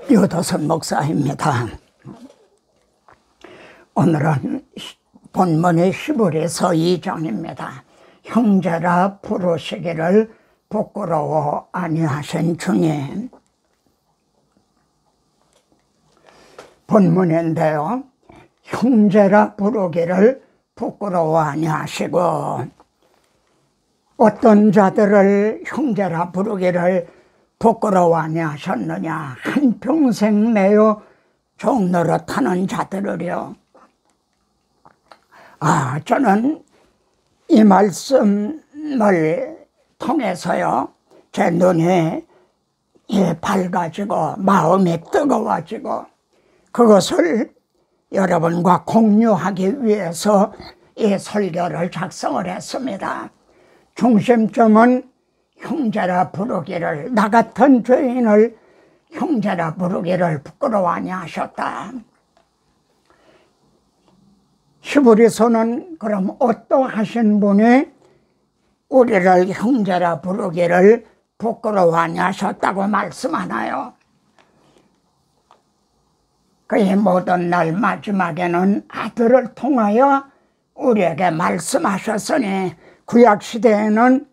유도선 목사입니다. 오늘은 본문의 히브리서 2장입니다. 형제라 부르시기를 부끄러워 아니하신 주님. 본문인데요, 형제라 부르기를 부끄러워 아니하시고, 어떤 자들을 형제라 부르기를 부끄러워 아니하셨느냐. 한평생 매여 종노릇하는 자들을요. 저는 이 말씀을 통해서요, 제 눈이 밝아지고 마음이 뜨거워지고, 그것을 여러분과 공유하기 위해서 이 설교를 작성을 했습니다. 중심점은 형제라 부르기를, 나 같은 죄인을 형제라 부르기를 부끄러워 아니하셨다. 히브리서는 그럼 어떠하신 분이 우리를 형제라 부르기를 부끄러워 아니하셨다고 말씀하나요? 그의 모든 날 마지막에는 아들을 통하여 우리에게 말씀하셨으니, 구약시대에는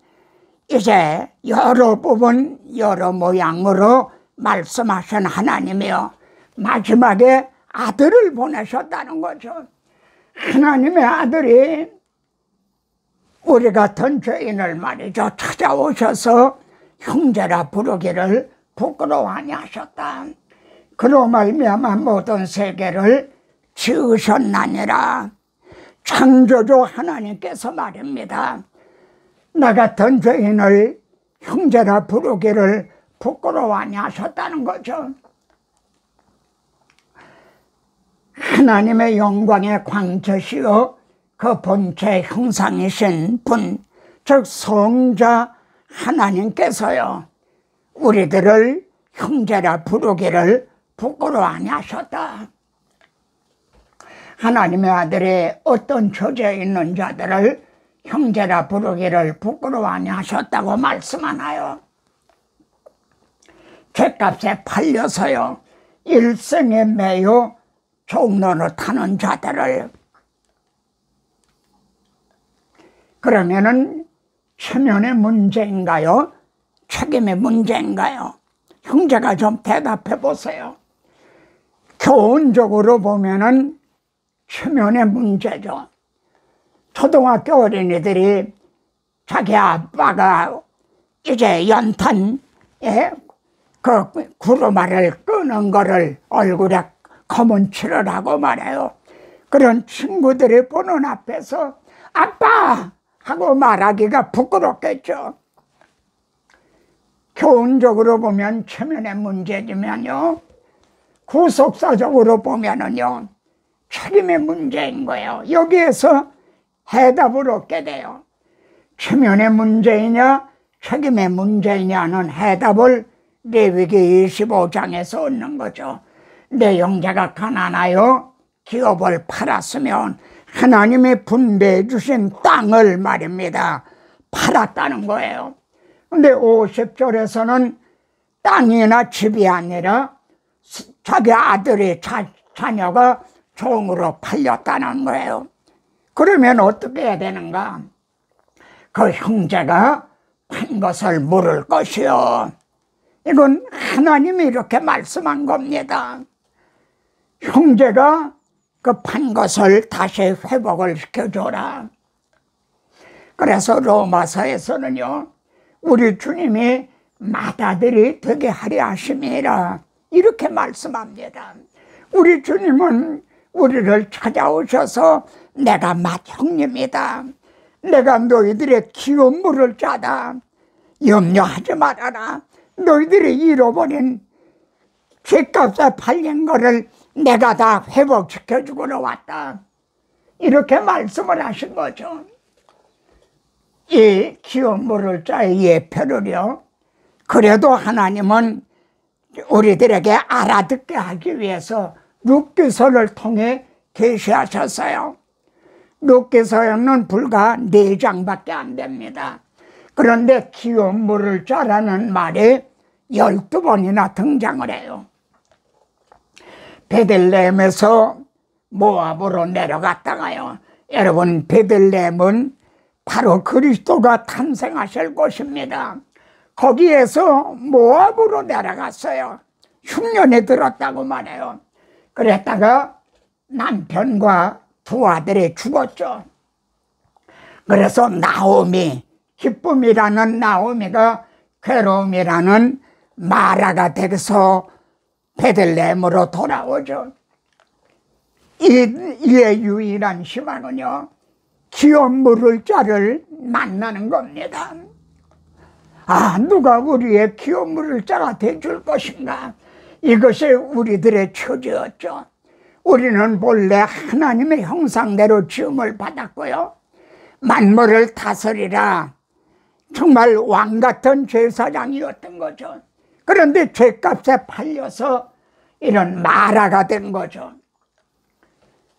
이제 여러 부분 여러 모양으로 말씀하신 하나님이요, 마지막에 아들을 보내셨다는 거죠. 하나님의 아들이 우리 같은 죄인을 말이죠, 찾아오셔서 형제라 부르기를 부끄러워 아니하셨다. 그로 말미암아 모든 세계를 지으셨나니라. 창조주 하나님께서 말입니다. 나 같은 죄인을 형제라 부르기를 부끄러워 아니하셨다는 거죠. 하나님의 영광의 광채시요 그 본체 형상이신 분, 즉 성자 하나님께서요, 우리들을 형제라 부르기를 부끄러워 아니하셨다. 하나님의 아들이 어떤 처지에 있는 자들을 형제라 부르기를 부끄러워 아니하셨다고 말씀하나요? 죗값에 팔려서요, 일생에 매여 종노릇하는 자들을. 그러면은 체면의 문제인가요? 책임의 문제인가요? 형제가 좀 대답해 보세요. 교훈적으로 보면은 체면의 문제죠. 초등학교 어린이들이 자기 아빠가 이제 연탄에 그 구루마를 끄는 거를 얼굴에 검은 칠을 하고 말해요. 그런 친구들이 보는 앞에서 아빠! 하고 말하기가 부끄럽겠죠. 교훈적으로 보면 체면의 문제지만요, 구속사적으로 보면은요, 책임의 문제인 거예요. 여기에서 해답을 얻게 돼요. 체면의 문제이냐 책임의 문제이냐는 해답을 레위기 25장에서 얻는 거죠. 내 형제가 가난하여 기업을 팔았으면 하나님이 분배해 주신 땅을 말입니다, 팔았다는 거예요. 근데 50절에서는 땅이나 집이 아니라 자기 아들이 자녀가 종으로 팔렸다는 거예요. 그러면 어떻게 해야 되는가? 그 형제가 판 것을 물을 것이요. 이건 하나님이 이렇게 말씀한 겁니다. 형제가 그 판 것을 다시 회복을 시켜줘라. 그래서 로마서에서는요, 우리 주님이 맏아들이 되게 하려 하심이라 이렇게 말씀합니다. 우리 주님은 우리를 찾아오셔서 내가 맏형님이다, 내가 너희들의 기업 물을 자다, 염려하지 말아라, 너희들이 잃어버린 죗값에 팔린 거를 내가 다 회복시켜 주고로 왔다, 이렇게 말씀을 하신 거죠. 이 기업 물을 자의 예표를요, 그래도 하나님은 우리들에게 알아듣게 하기 위해서 룻기서를 통해 계시하셨어요. 룻기서는 불과 4장밖에 안 됩니다. 그런데 기업 물을 자라는 말이 12번이나 등장을 해요. 베들레헴에서 모압으로 내려갔다가요. 여러분, 베들레헴은 바로 그리스도가 탄생하실 곳입니다. 거기에서 모압으로 내려갔어요. 흉년에 들었다고 말해요. 그랬다가 남편과 두 아들이 죽었죠. 그래서 나오미, 기쁨이라는 나오미가 괴로움이라는 마라가 돼서 베들레헴으로 돌아오죠. 이의 유일한 희망은요, 기업 물을 자를 만나는 겁니다. 아, 누가 우리의 기업 물을 자가 돼줄 것인가? 이것이 우리들의 처지였죠. 우리는 본래 하나님의 형상대로 지음을 받았고요, 만물을 다스리라 정말 왕같은 제사장이었던 거죠. 그런데 죄값에 팔려서 이런 마라가 된 거죠.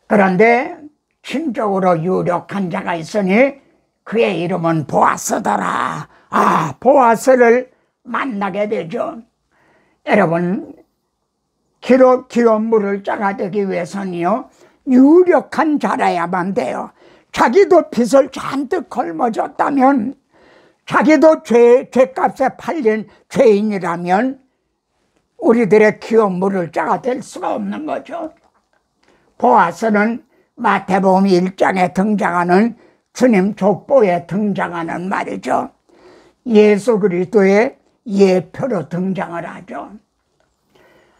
그런데 신적으로 유력한 자가 있으니 그의 이름은 보아스더라. 아, 보아스를 만나게 되죠. 여러분, 기업 물을 자가 되기 위해서는요, 유력한 자라야만 돼요. 자기도 빚을 잔뜩 걸머졌다면, 자기도 죄값에 팔린 죄인이라면 우리들의 기업 물을 자가 될 수가 없는 거죠. 보아스는 마태복음 1장에 등장하는 주님 족보에 등장하는 말이죠. 예수 그리스도의 예표로 등장을 하죠.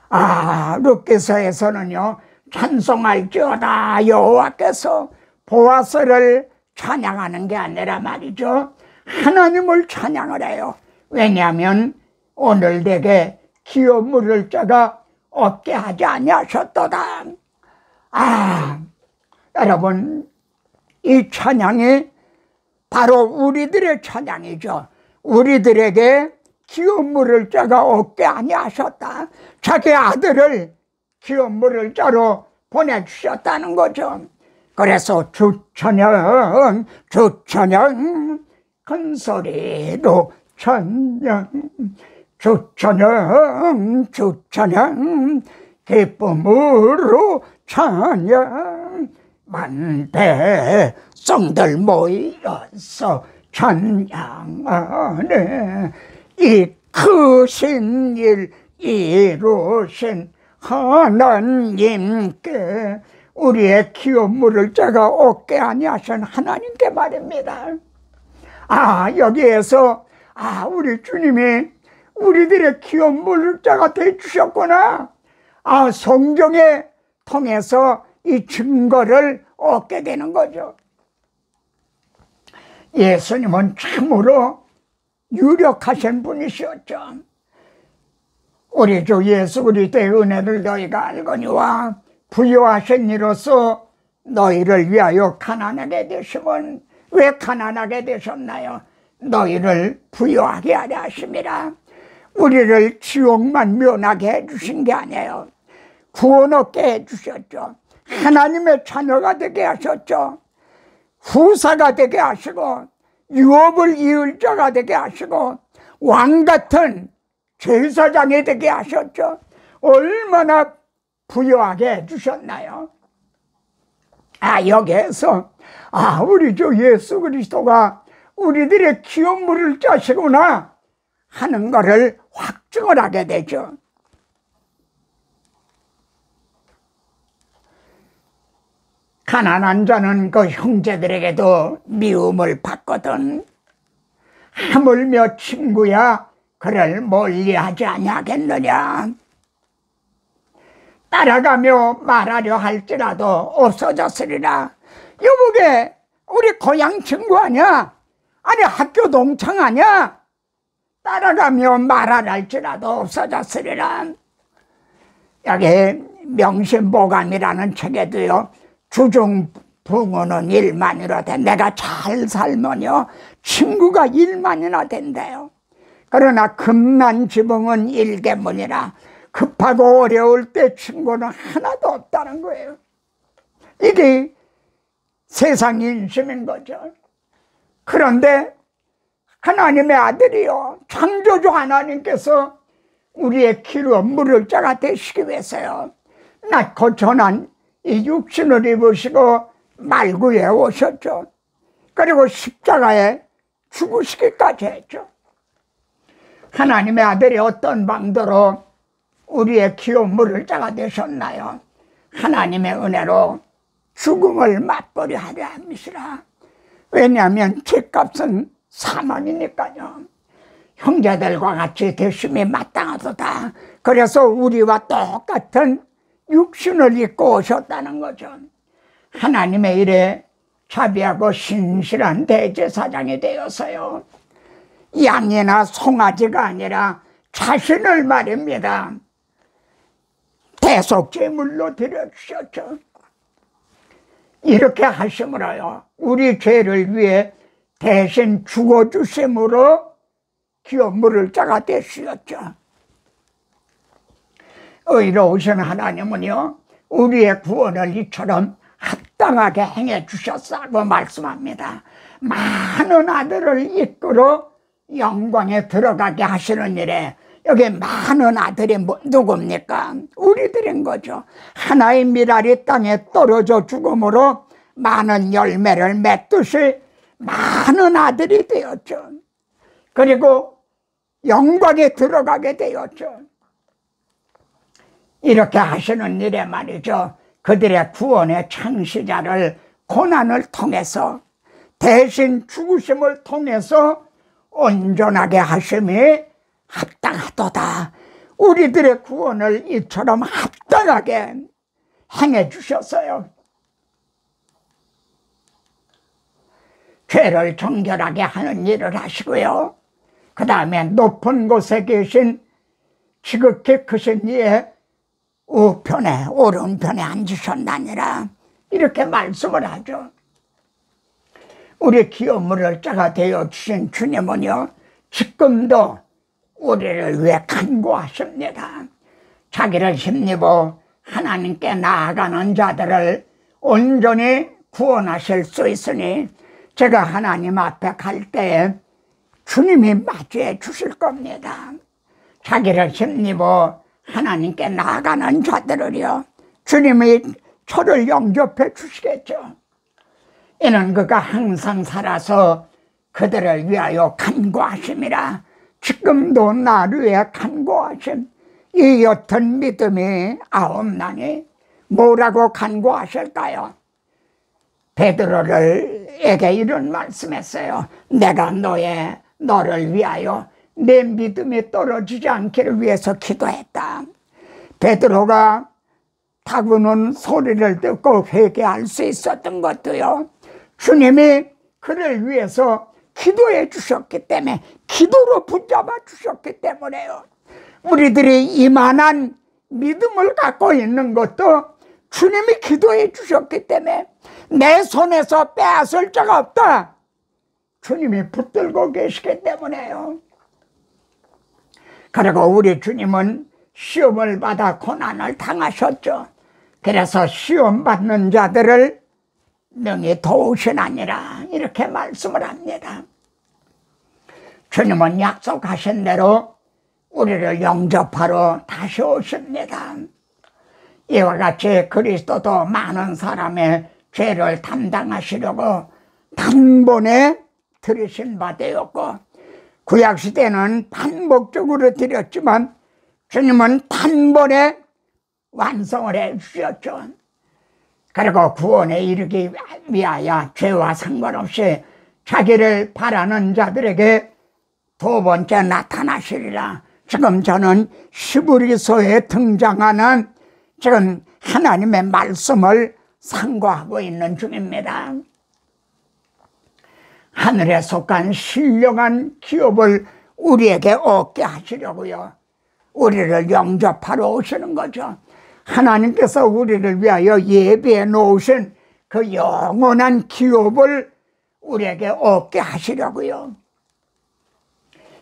아, 룻기서에서는요, 찬송할지어다 여호와께서 보아스를 찬양하는 게 아니라 말이죠, 하나님을 찬양을 해요. 왜냐하면 오늘 내게 기업 물을 자가 없게 하지 아니하셨도다. 아, 여러분, 이 찬양이 바로 우리들의 찬양이죠. 우리들에게 기업 물을 자가 없게 아니하셨다. 자기 아들을 기업 물을 자로 보내주셨다는 거죠. 그래서 주찬양 큰 소리로 찬양, 주찬양 기쁨으로 찬양, 만대성들 모여서 찬양하네. 이 크신 일 이루신 하나님께, 우리의 기업 물을 자가 없게 아니하신 하나님께 말입니다. 아, 여기에서 우리 주님이 우리들의 기업 물을 자가 되주셨구나. 아, 성경에 통해서 이 증거를 얻게 되는 거죠. 예수님은 참으로 유력하신 분이셨죠. 우리 주 예수 그리스도의 은혜를 너희가 알거니와 부요하신 이로써 너희를 위하여 가난하게 되심은, 왜 가난하게 되셨나요? 너희를 부요하게 하려 하심이라. 우리를 지옥만 면하게 해주신 게 아니에요. 구원 얻게 해주셨죠. 하나님의 자녀가 되게 하셨죠. 후사가 되게 하시고, 유업을 이을 자가 되게 하시고, 왕같은 제사장이 되게 하셨죠. 얼마나 부유하게 해주셨나요? 여기에서 우리 주 예수 그리스도가 우리들의 기업 물을 짜시구나 하는 것을 확증을 하게 되죠. 가난한 자는 그 형제들에게도 미움을 받거든. 하물며 친구야 그를 멀리하지 아니하겠느냐. 따라가며 말하려 할지라도 없어졌으리라. 여보게 우리 고향 친구 아니야? 아니 학교 동창 아니야? 따라가며 말하려 할지라도 없어졌으리라. 여기 명심보감이라는 책에도요, 주중 붕어는 1만이라 돼. 내가 잘 살면요 친구가 1만이나 된대요. 그러나 급난 지붕은 1개문이라 급하고 어려울 때 친구는 하나도 없다는 거예요. 이게 세상 인심인 거죠. 그런데 하나님의 아들이요, 창조주 하나님께서 우리의 기름 물을 자가 되시기 위해서요, 낳고 전한 이 육신을 입으시고 말구에 오셨죠. 그리고 십자가에 죽으시기까지 했죠. 하나님의 아들이 어떤 방도로 우리의 기업 물을 자가 되셨나요? 하나님의 은혜로 죽음을 맛보려 하려 함이시라. 왜냐하면 죄값은 사망이니까요. 형제들과 같이 되심이 마땅하도다. 그래서 우리와 똑같은 육신을 입고 오셨다는 거죠. 하나님의 일에 자비하고 신실한 대제사장이 되어서요, 양이나 송아지가 아니라 자신을 말입니다, 대속제물로 드려주셨죠. 이렇게 하심으로요, 우리 죄를 위해 대신 죽어주심으로 기업 물을 자가 되시었죠. 의로우신 하나님은요, 우리의 구원을 이처럼 합당하게 행해 주셨다고 말씀합니다. 많은 아들을 이끌어 영광에 들어가게 하시는 일에 여기 많은 아들이 누굽니까? 우리들인 거죠. 하나의 밀알이 땅에 떨어져 죽음으로 많은 열매를 맺듯이 많은 아들이 되었죠. 그리고 영광에 들어가게 되었죠. 이렇게 하시는 일에 말이죠, 그들의 구원의 창시자를 고난을 통해서 대신 죽으심을 통해서 온전하게 하심이 합당하도다. 우리들의 구원을 이처럼 합당하게 행해 주셨어요. 죄를 정결하게 하는 일을 하시고요, 그 다음에 높은 곳에 계신 지극히 크신 이의 우편에 오른편에 앉으셨나니라, 이렇게 말씀을 하죠. 우리 기업 물을 자가 되어 주신 주님은요, 지금도 우리를 위해 간구하십니다. 자기를 힘입어 하나님께 나아가는 자들을 온전히 구원하실 수 있으니 제가 하나님 앞에 갈 때에 주님이 맞이해 주실 겁니다. 자기를 힘입어 하나님께 나아가는 자들을요, 주님이 저를 영접해 주시겠죠. 이는 그가 항상 살아서 그들을 위하여 간구하심이라. 지금도 나를 위해 간구하심. 이 옅은 믿음이 아옵나니 뭐라고 간구하실까요? 베드로에게 이런 말씀했어요. 내가 너를 위하여 내 믿음이 떨어지지 않기를 위해서 기도했다. 베드로가 다구는 소리를 듣고 회개할 수 있었던 것도요, 주님이 그를 위해서 기도해 주셨기 때문에, 기도로 붙잡아 주셨기 때문에요. 우리들이 이만한 믿음을 갖고 있는 것도 주님이 기도해 주셨기 때문에, 내 손에서 빼앗을 자가 없다, 주님이 붙들고 계시기 때문에요. 그리고 우리 주님은 시험을 받아 고난을 당하셨죠. 그래서 시험 받는 자들을 능히 도우시나니라, 이렇게 말씀을 합니다. 주님은 약속하신 대로 우리를 영접하러 다시 오십니다. 이와 같이 그리스도도 많은 사람의 죄를 담당하시려고 단번에 들으신 바 되었고, 구약시대는 반복적으로 드렸지만 주님은 단번에 완성을 해 주셨죠. 그리고 구원에 이르기 위하여 죄와 상관없이 자기를 바라는 자들에게 두 번째 나타나시리라. 지금 저는 히브리서에 등장하는 지금 하나님의 말씀을 상고하고 있는 중입니다. 하늘에 속한 신령한 기업을 우리에게 얻게 하시려고요, 우리를 영접하러 오시는 거죠. 하나님께서 우리를 위하여 예비해 놓으신 그 영원한 기업을 우리에게 얻게 하시려고요.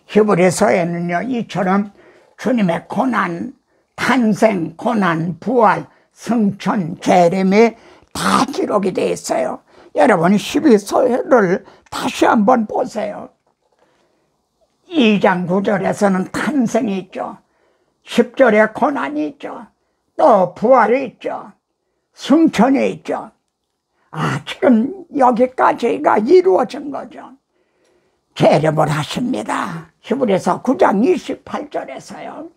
히브리서에는요, 이처럼 주님의 고난, 탄생, 고난, 부활, 승천, 재림이 다 기록이 되어 있어요. 여러분, 12서를 다시 한번 보세요. 2장 9절에서는 탄생이 있죠. 10절에 고난이 있죠. 또 부활이 있죠. 승천이 있죠. 지금 여기까지가 이루어진 거죠. 재림을 하십니다. 히브리서 9장 28절에서요.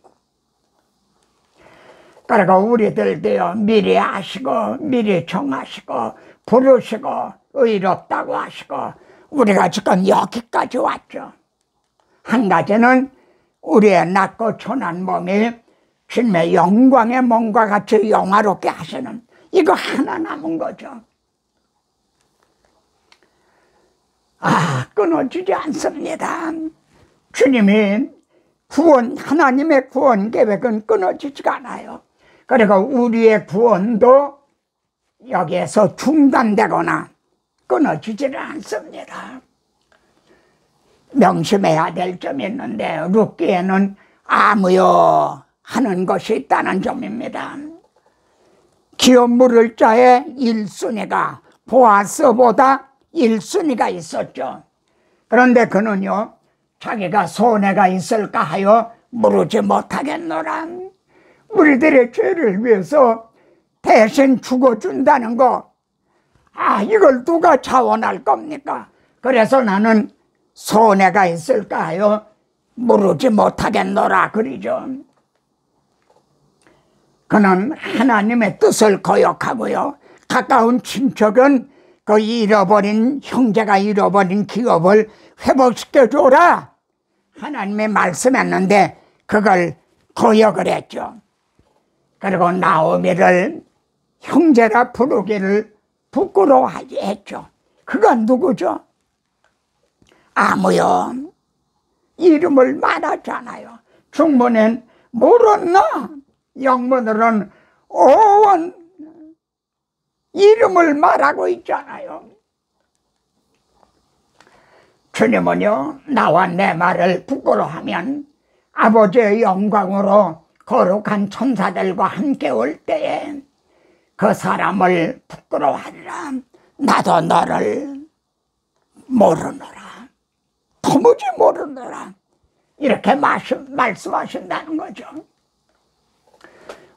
그리고 우리들도요, 미리 아시고 미리 정하시고 부르시고 의롭다고 하시고 우리가 지금 여기까지 왔죠. 한 가지는 우리의 낮고 천한 몸이 주님의 영광의 몸과 같이 영화롭게 하시는, 이거 하나 남은 거죠. 끊어지지 않습니다. 주님이 하나님의 구원 계획은 끊어지지가 않아요. 그리고 우리의 구원도 여기에서 중단되거나 끊어지지는 않습니다. 명심해야 될 점이 있는데, 룻기에는 아무요 하는 것이 있다는 점입니다. 기업 물을 자의 1순위가 보아스보다 1순위가 있었죠. 그런데 그는요, 자기가 손해가 있을까 하여 물으지 못하겠노라. 우리들의 죄를 위해서 대신 죽어준다는 거, 이걸 누가 자원할 겁니까? 그래서 나는 손해가 있을까 하여 물으지 못하겠노라 그러죠. 그는 하나님의 뜻을 거역하고요, 가까운 친척은 그 잃어버린, 형제가 잃어버린 기업을 회복시켜줘라 하나님의 말씀했는데 그걸 거역을 했죠. 그리고 나오미를 형제라 부르기를 부끄러워했죠. 그건 누구죠? 아무요. 이름을 말하잖아요. 중문엔 모르나, 영문으로는 오원, 이름을 말하고 있잖아요. 주님은요, 나와 내 말을 부끄러워하면 아버지의 영광으로 거룩한 천사들과 함께 올 때에 그 사람을 부끄러워하리라. 나도 너를 모르노라, 도무지 모르노라, 이렇게 말씀하신다는 거죠.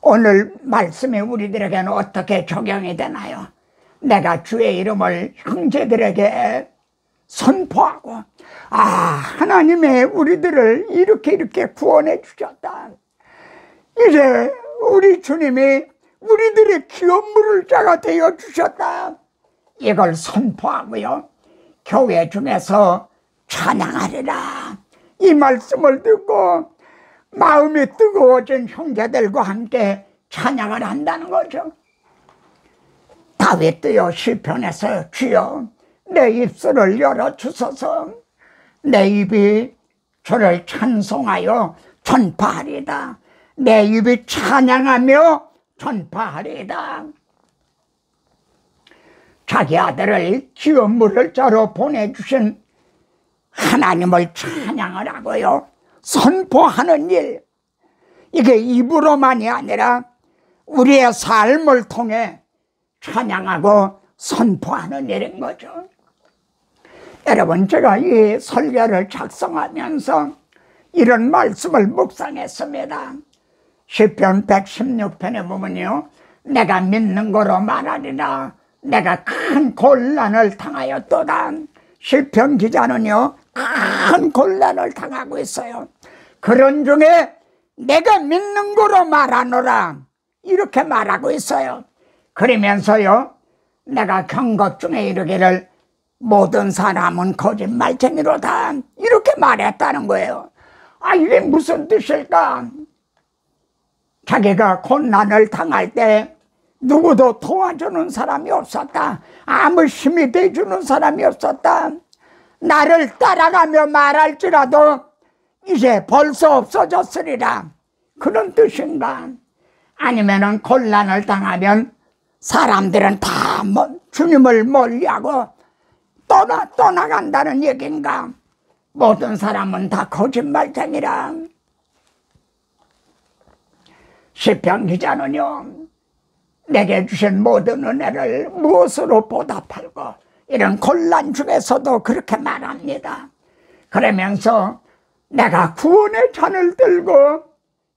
오늘 말씀이 우리들에게는 어떻게 적용이 되나요? 내가 주의 이름을 형제들에게 선포하고, 하나님의 우리들을 이렇게 구원해 주셨다. 이제 우리 주님이 우리들의 기업 물을 자가 되어 주셨다. 이걸 선포하고요, 교회 중에서 찬양하리라. 이 말씀을 듣고 마음이 뜨거워진 형제들과 함께 찬양을 한다는 거죠. 다윗도요, 시편에서 주여 내 입술을 열어주소서, 내 입이 주를 찬송하여 전파하리다. 내 입이 찬양하며 전파하리다. 자기 아들을 기업 물을 자로 보내주신 하나님을 찬양을 하고요, 선포하는 일, 이게 입으로만이 아니라 우리의 삶을 통해 찬양하고 선포하는 일인 거죠. 여러분, 제가 이 설교를 작성하면서 이런 말씀을 묵상했습니다. 시편 116편에 보면요, 내가 믿는 거로 말하리라. 내가 큰 곤란을 당하였도다. 시편 기자는요, 큰 곤란을 당하고 있어요. 그런 중에 내가 믿는 거로 말하노라, 이렇게 말하고 있어요. 그러면서요, 내가 경고 중에 이르기를 모든 사람은 거짓말쟁이로다, 이렇게 말했다는 거예요. 이게 무슨 뜻일까? 자기가 고난을 당할 때 누구도 도와주는 사람이 없었다. 아무 힘이 돼주는 사람이 없었다. 나를 따라가며 말할지라도 이제 벌써 없어졌으리라, 그런 뜻인가? 아니면은 곤란을 당하면 사람들은 다 주님을 멀리하고 떠나간다는 얘기인가? 모든 사람은 다 거짓말쟁이라. 시편 기자는요, 내게 주신 모든 은혜를 무엇으로 보답할고, 이런 곤란 중에서도 그렇게 말합니다. 그러면서 내가 구원의 잔을 들고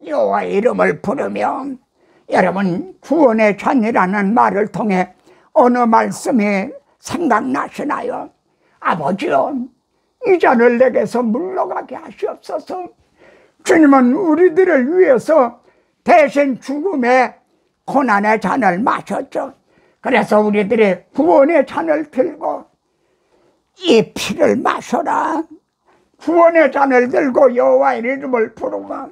여호와의 이름을 부르며 여러분, 구원의 잔이라는 말을 통해 어느 말씀이 생각나시나요? 아버지요, 이 잔을 내게서 물러가게 하시옵소서. 주님은 우리들을 위해서 대신 죽음의 고난의 잔을 마셨죠. 그래서 우리들이 구원의 잔을 들고 이 피를 마셔라. 구원의 잔을 들고 여호와의 이름을 부르며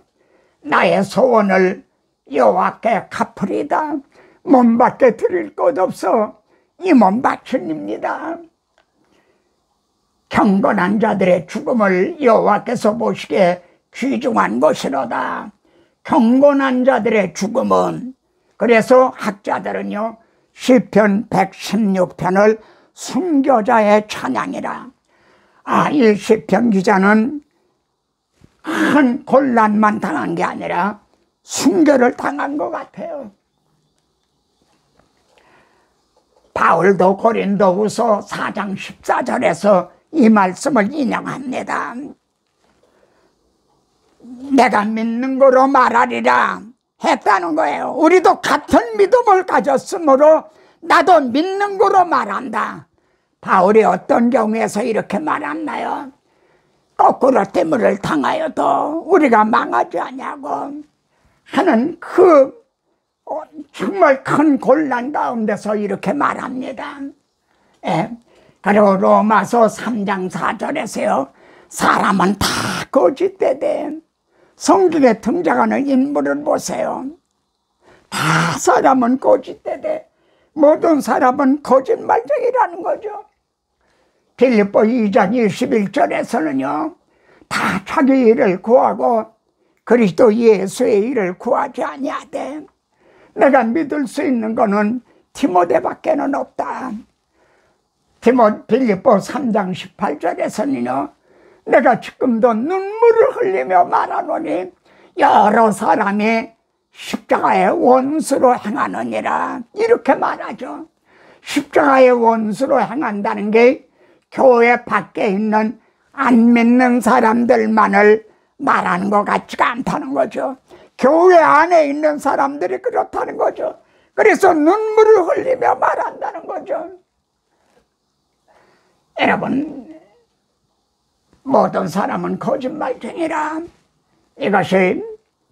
나의 소원을 여호와께 갚으리다. 몸밖에 드릴 것 없어 이 몸 바칩니다. 경건한 자들의 죽음을 여호와께서 보시기에 귀중한 것이로다. 경건한 자들의 죽음은, 그래서 학자들은요, 시편 116편을 순교자의 찬양이라. 이 시편 기자는 큰 곤란만 당한 게 아니라 순교를 당한 것 같아요. 바울도 고린도후서 4장 14절에서 이 말씀을 인용합니다. 내가 믿는 거로 말하리라 했다는 거예요. 우리도 같은 믿음을 가졌으므로 나도 믿는 거로 말한다. 바울이 어떤 경우에서 이렇게 말했나요? 거꾸로 때문을 당하여도 우리가 망하지 않냐고 하는 그 정말 큰 곤란 가운데서 이렇게 말합니다. 그리고 로마서 3장 4절에서요, 사람은 다 거짓되되, 성경에 등장하는 인물을 보세요. 다 사람은 거짓되되 모든 사람은 거짓말쟁이라는 거죠. 빌립보 2장 21절에서는요, 다 자기 일을 구하고 그리스도 예수의 일을 구하지 아니하되 내가 믿을 수 있는 거는 디모데밖에는 없다. 빌립보 3장 18절에서는요, 내가 지금도 눈물을 흘리며 말하노니 여러 사람이 십자가의 원수로 행하느니라, 이렇게 말하죠. 십자가의 원수로 행한다는 게 교회 밖에 있는 안 믿는 사람들만을 말하는 것 같지가 않다는 거죠. 교회 안에 있는 사람들이 그렇다는 거죠. 그래서 눈물을 흘리며 말한다는 거죠. 여러분, 모든 사람은 거짓말쟁이라. 이것이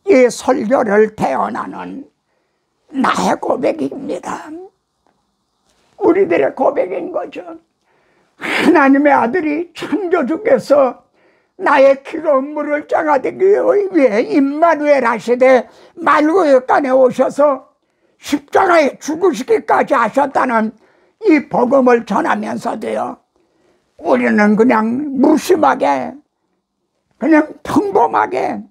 이 설교를 태어나는 나의 고백입니다. 우리들의 고백인 거죠. 하나님의 아들이 창조주께서 나의 기름 물을 짜가되기 위해 임마누엘 하시되 말구역간에 오셔서 십자가에 죽으시기까지 하셨다는 이 복음을 전하면서도요, 우리는 그냥 무심하게, 그냥 평범하게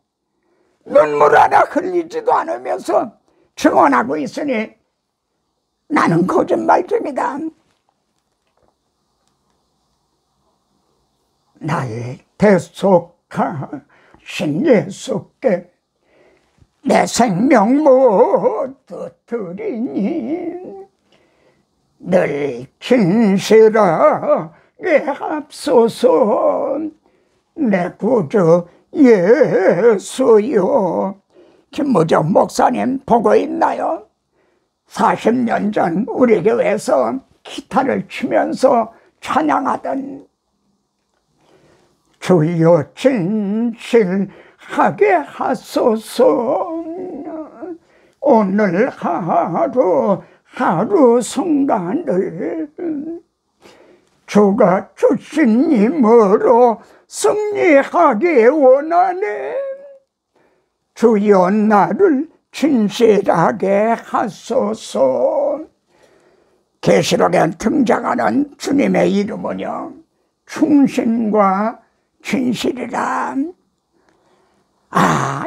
눈물 하나 흘리지도 않으면서 증언하고 있으니 나는 거짓말쟁이다. 날 대속하신 예수께 내 생명 모두 드리니 늘 진실하게 합소서. 내 구주 예수요. 김무정 목사님 보고 있나요? 40년 전 우리 교회에서 기타를 치면서 찬양하던 주여 진실하게 하소서. 오늘 하루 순간을 주가 주신 힘으로 승리하기 원하네. 주여 나를 진실하게 하소서. 계시록에 등장하는 주님의 이름은요, 충신과 진실이라.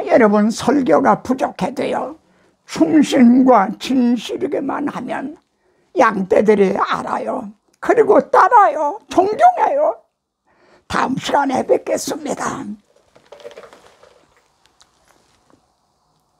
여러분, 설교가 부족해도요, 충신과 진실이기만 하면 양떼들이 알아요. 그리고 따라요. 존경해요. 다음 시간에 뵙겠습니다.